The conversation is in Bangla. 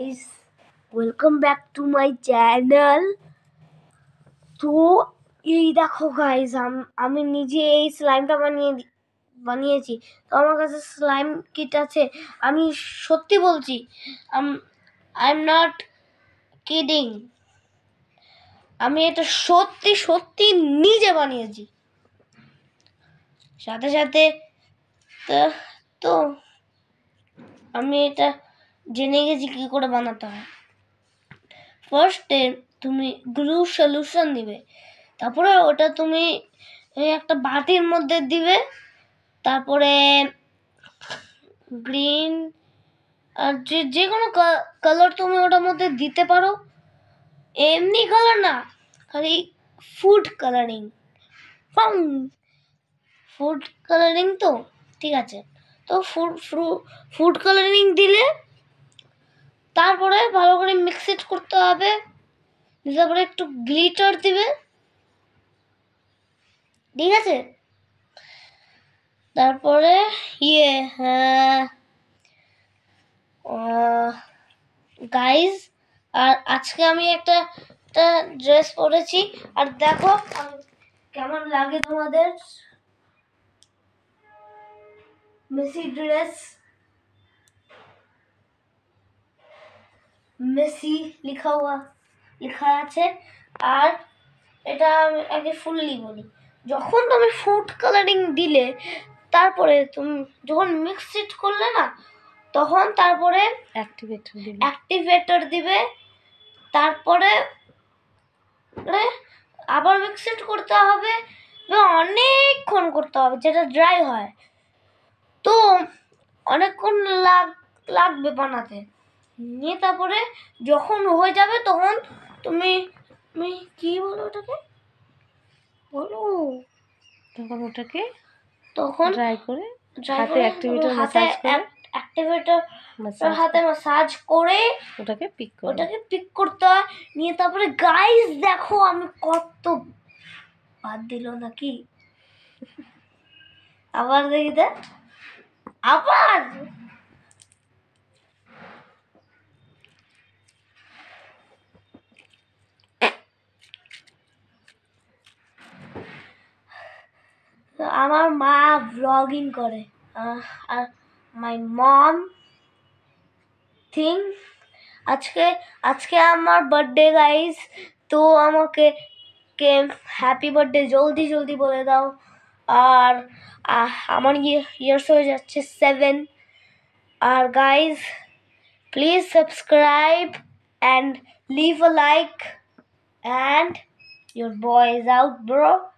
guys, welcome back to my channel. তো এই দেখো গাইস, আমি নিজে এই স্লাইমটা বানিয়েছি। তো আমার কাছে স্লাইম কিট আছে, আমি সত্যি বলছি, আই এম নট কিডিং। আমি এটা সত্যি সত্যি নিজে বানিয়েছি। সাথে সাথে তো আমি এটা জেনে গেছি কি করে বানাতে হয়। ফার্স্টে তুমি গ্লু সলিউশন দিবে, তারপরে ওটা তুমি একটা বাটির মধ্যে দিবে, তারপরে গ্রিন আর যে কোনো কালার তুমি ওটার মধ্যে দিতে পারো। এমনি কালার না, খালি ফুড কালারিং। ফুড কালারিং তো ঠিক আছে। তো ফুড কালারিং দিলে তারপরে ভালো করে মিক্স ইট করতে হবে। তারপরে একটু গ্লিটার দিবে, ঠিক আছে। তারপরে গাইজ, আর আজকে আমি একটা ড্রেস পরেছি, আর দেখো কেমন লাগে তোমাদের। মেসি ড্রেস, মেসি লেখা আছে। আর এটা আমি আগে ফুললি বলি, যখন তুমি ফুড কালারিং দিলে, তারপরে তুমি যখন মিক্স ইট করলে না, তখন তারপরে অ্যাক্টিভেটর দিবে। তারপরে আবার মিক্স ইট করতে হবে, অনেকক্ষণ করতে হবে, যেটা ড্রাই হয়। তো অনেকক্ষণ লাগবে বানাতে নিয়ে। তারপরে যখন হয়ে যাবে তখন তুমি কি বলো ওটাকে, তখন ড্রাই করে হাতে মাসাজ করে ওটাকে পিক করতে হয় নিয়ে। তারপরে গাইস দেখো আমি কত বাদ দিল নাকি, আবার দেখি দে, আবার আমার মা ব্লগিং করে, আর মাই মম থিং। আজকে আমার বার্থডে গাইস, তো আমাকে হ্যাপি বার্থডে জলদি বলে দাও। আর আমার ইয়ার্স হয়ে যাচ্ছে 7। আর guys, please subscribe and leave a like, and your boy is out, bro.